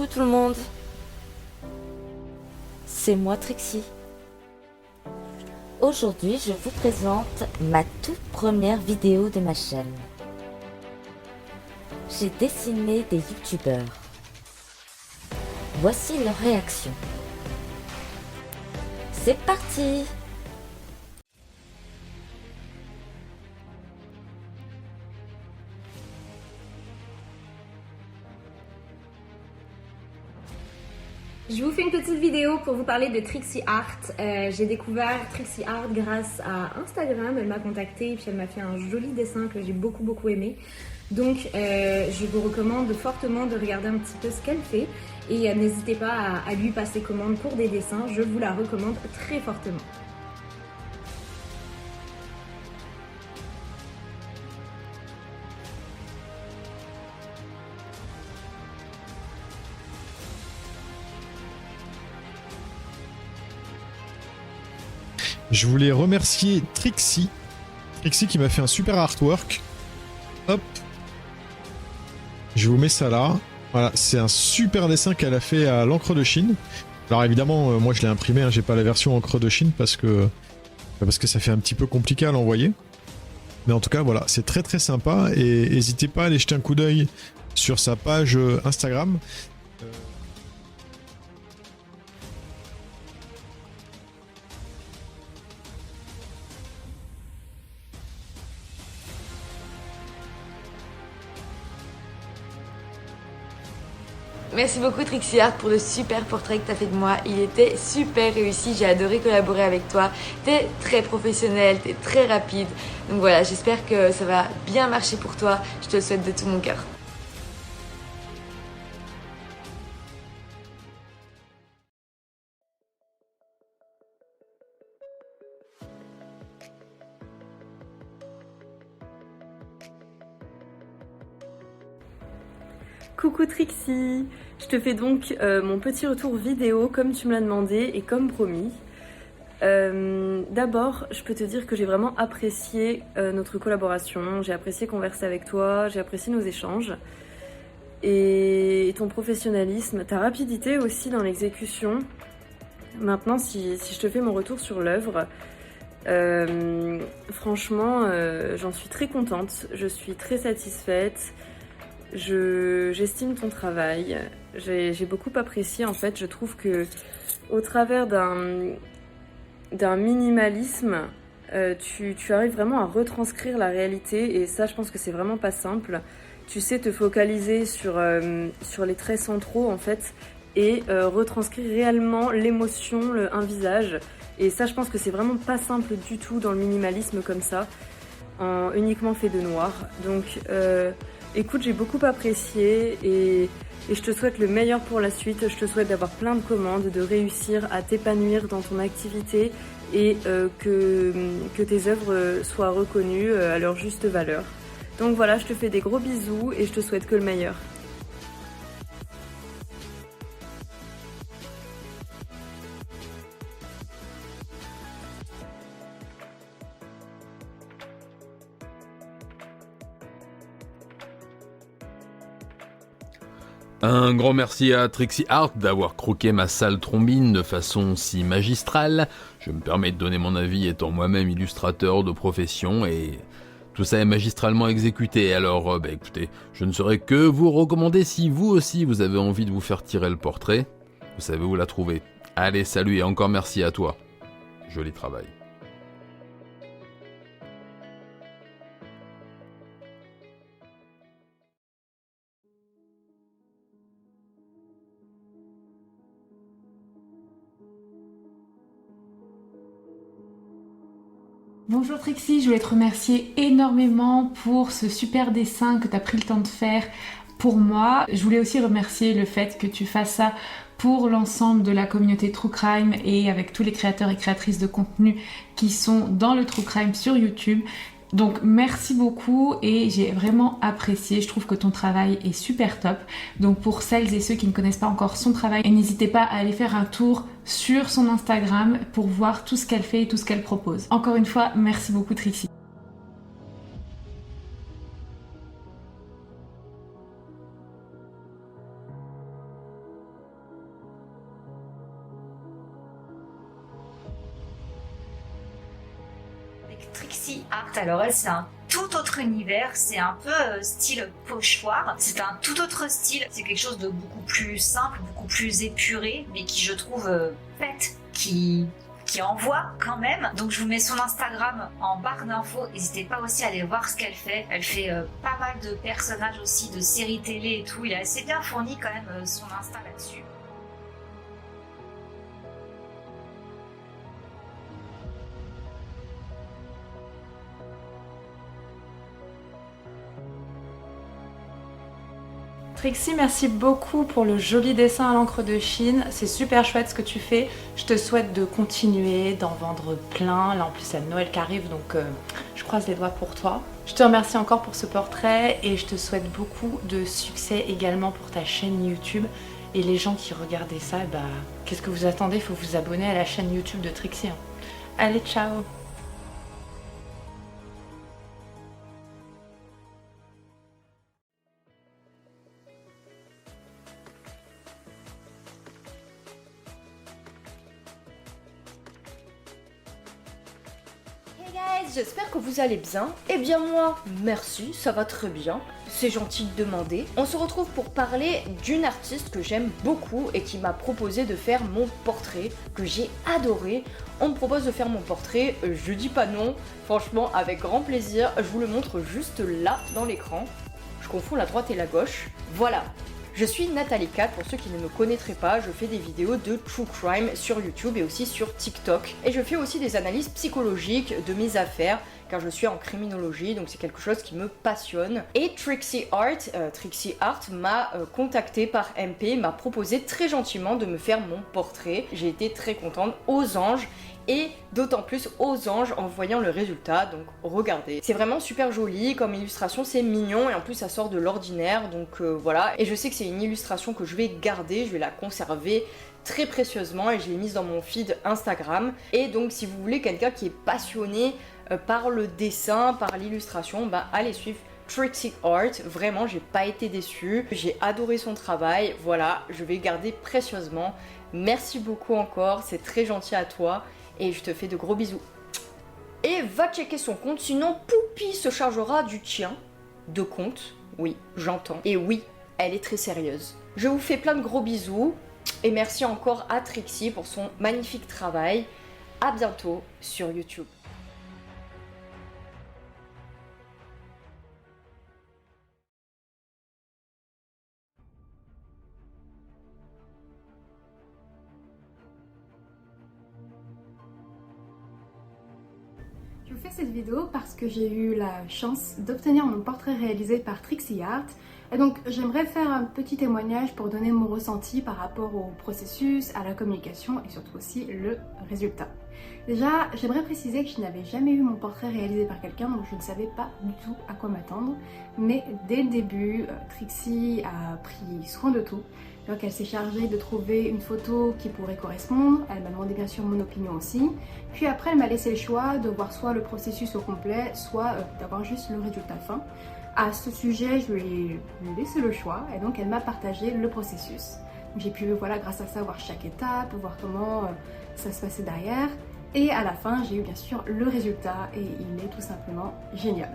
Coucou tout le monde, c'est moi Trixie. Aujourd'hui je vous présente ma toute première vidéo de ma chaîne. J'ai dessiné des youtubeurs. Voici leurs réactions. C'est parti! Je vous fais une petite vidéo pour vous parler de Trixie Art. J'ai découvert Trixie Art grâce à Instagram. Elle m'a contactée et puis elle m'a fait un joli dessin que j'ai beaucoup aimé. Donc je vous recommande fortement de regarder un petit peu ce qu'elle fait. Et n'hésitez pas à lui passer commande pour des dessins. Je vous la recommande très fortement. Je voulais remercier Trixie qui m'a fait un super artwork. Hop. Je vous mets ça là. Voilà, c'est un super dessin qu'elle a fait à l'encre de Chine. Alors évidemment, moi je l'ai imprimé, hein, j'ai pas la version encre de Chine parce que ça fait un petit peu compliqué à l'envoyer. Mais en tout cas, voilà, c'est très sympa et n'hésitez pas à aller jeter un coup d'œil sur sa page Instagram. Merci beaucoup Trixie Art pour le super portrait que tu as fait de moi. Il était super réussi, j'ai adoré collaborer avec toi. T'es très professionnel, t'es très rapide. Donc voilà, j'espère que ça va bien marcher pour toi. Je te le souhaite de tout mon cœur. Coucou Trixie, je te fais donc mon petit retour vidéo comme tu me l'as demandé et comme promis. D'abord, je peux te dire que j'ai vraiment apprécié notre collaboration, j'ai apprécié converser avec toi, j'ai apprécié nos échanges et ton professionnalisme, ta rapidité aussi dans l'exécution. Maintenant, si je te fais mon retour sur l'œuvre, franchement, j'en suis très contente, je suis très satisfaite. J'estime ton travail, j'ai beaucoup apprécié en fait, je trouve que au travers d'un minimalisme, tu arrives vraiment à retranscrire la réalité et ça je pense que c'est vraiment pas simple. Tu sais te focaliser sur les traits centraux en fait et retranscrire réellement l'émotion, un visage et ça je pense que c'est vraiment pas simple du tout dans le minimalisme comme ça, uniquement fait de noir. Donc écoute, j'ai beaucoup apprécié et je te souhaite le meilleur pour la suite. Je te souhaite d'avoir plein de commandes, de réussir à t'épanouir dans ton activité et que tes œuvres soient reconnues à leur juste valeur. Donc voilà, je te fais des gros bisous et je te souhaite que le meilleur. Un grand merci à Trixie Art d'avoir croqué ma sale trombine de façon si magistrale. Je me permets de donner mon avis étant moi-même illustrateur de profession et tout ça est magistralement exécuté. Alors écoutez, je ne saurais que vous recommander si vous aussi vous avez envie de vous faire tirer le portrait. Vous savez où la trouver. Allez, salut et encore merci à toi. Joli travail. Bonjour Trixie, je voulais te remercier énormément pour ce super dessin que tu as pris le temps de faire pour moi. Je voulais aussi remercier le fait que tu fasses ça pour l'ensemble de la communauté True Crime et avec tous les créateurs et créatrices de contenu qui sont dans le True Crime sur YouTube. Donc merci beaucoup et j'ai vraiment apprécié, je trouve que ton travail est super top. Donc pour celles et ceux qui ne connaissent pas encore son travail, n'hésitez pas à aller faire un tour sur son Instagram pour voir tout ce qu'elle fait et tout ce qu'elle propose. Encore une fois, merci beaucoup Trixie. avec Trixie Art. Alors elle, c'est un tout autre univers, c'est un peu style pochoir, c'est un tout autre style, c'est quelque chose de beaucoup plus simple, beaucoup plus épuré, mais qui je trouve pète, qui envoie quand même. Donc je vous mets son Instagram en barre d'infos, n'hésitez pas aussi à aller voir ce qu'elle fait. Elle fait pas mal de personnages aussi, de séries télé et tout, il est assez bien fourni quand même son Insta là-dessus. Trixie, merci beaucoup pour le joli dessin à l'encre de Chine. C'est super chouette ce que tu fais. Je te souhaite de continuer, d'en vendre plein. Là en plus, il y a Noël qui arrive, donc je croise les doigts pour toi. Je te remercie encore pour ce portrait et je te souhaite beaucoup de succès également pour ta chaîne YouTube. Et les gens qui regardaient ça, bah, qu'est-ce que vous attendez? Il faut vous abonner à la chaîne YouTube de Trixie. Allez, ciao! Hey guys, j'espère que vous allez bien. Eh bien moi, merci, ça va très bien. C'est gentil de demander. On se retrouve pour parler d'une artiste que j'aime beaucoup et qui m'a proposé de faire mon portrait, que j'ai adoré. On me propose de faire mon portrait, je dis pas non. Franchement, avec grand plaisir, je vous le montre juste là dans l'écran. Je confonds la droite et la gauche. Voilà. Je suis Nathalie Cat, pour ceux qui ne me connaîtraient pas, je fais des vidéos de true crime sur YouTube et aussi sur TikTok. Et je fais aussi des analyses psychologiques de mes affaires, car je suis en criminologie, donc c'est quelque chose qui me passionne. Et Trixie Art m'a contacté par MP, m'a proposé très gentiment de me faire mon portrait. J'ai été très contente, aux anges. Et d'autant plus aux anges en voyant le résultat, donc regardez. C'est vraiment super joli, comme illustration c'est mignon et en plus ça sort de l'ordinaire, donc voilà. Et je sais que c'est une illustration que je vais garder, je vais la conserver très précieusement et je l'ai mise dans mon feed Instagram. Et donc si vous voulez quelqu'un qui est passionné par le dessin, par l'illustration, bah allez suivre Trixie Art, vraiment j'ai pas été déçue, j'ai adoré son travail, voilà, je vais le garder précieusement. Merci beaucoup encore, c'est très gentil à toi. Et je te fais de gros bisous. Et va checker son compte, sinon Poupie se chargera du tien. De compte, oui, j'entends. Et oui, elle est très sérieuse. Je vous fais plein de gros bisous. Et merci encore à Trixie pour son magnifique travail. À bientôt sur YouTube. Je vous fais cette vidéo parce que j'ai eu la chance d'obtenir mon portrait réalisé par Trixie Art. Et donc j'aimerais faire un petit témoignage pour donner mon ressenti par rapport au processus, à la communication et surtout aussi le résultat. Déjà, j'aimerais préciser que je n'avais jamais eu mon portrait réalisé par quelqu'un, donc je ne savais pas du tout à quoi m'attendre. Mais dès le début, Trixie a pris soin de tout. Donc elle s'est chargée de trouver une photo qui pourrait correspondre, elle m'a demandé bien sûr mon opinion aussi. Puis après elle m'a laissé le choix de voir soit le processus au complet, soit d'avoir juste le résultat fin. À ce sujet, je lui ai laissé le choix et donc elle m'a partagé le processus. J'ai pu, voilà, grâce à ça, voir chaque étape, voir comment ça se passait derrière. Et à la fin, j'ai eu bien sûr le résultat et il est tout simplement génial.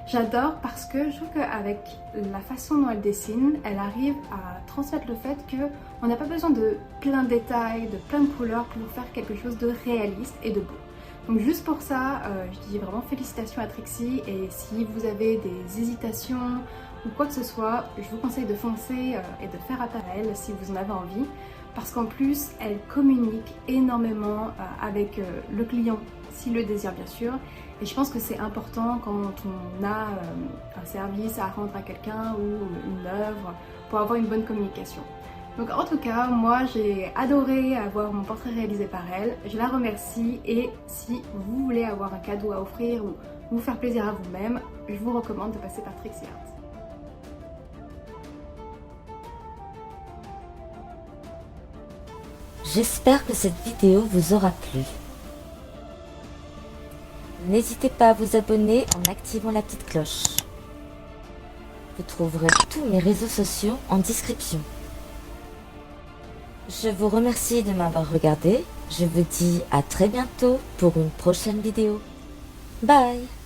J'adore parce que je trouve qu'avec la façon dont elle dessine, elle arrive à transmettre le fait qu'on n'a pas besoin de plein de détails, de plein de couleurs pour faire quelque chose de réaliste et de beau. Donc juste pour ça, je dis vraiment félicitations à Trixie et si vous avez des hésitations ou quoi que ce soit, je vous conseille de foncer et de faire appel à elle si vous en avez envie. Parce qu'en plus, elle communique énormément avec le client, s'il le désire bien sûr. Et je pense que c'est important quand on a un service à rendre à quelqu'un ou une œuvre pour avoir une bonne communication. Donc en tout cas, moi j'ai adoré avoir mon portrait réalisé par elle. Je la remercie et si vous voulez avoir un cadeau à offrir ou vous faire plaisir à vous-même, je vous recommande de passer par Trixie Art. J'espère que cette vidéo vous aura plu. N'hésitez pas à vous abonner en activant la petite cloche. Vous trouverez tous mes réseaux sociaux en description. Je vous remercie de m'avoir regardé. Je vous dis à très bientôt pour une prochaine vidéo. Bye.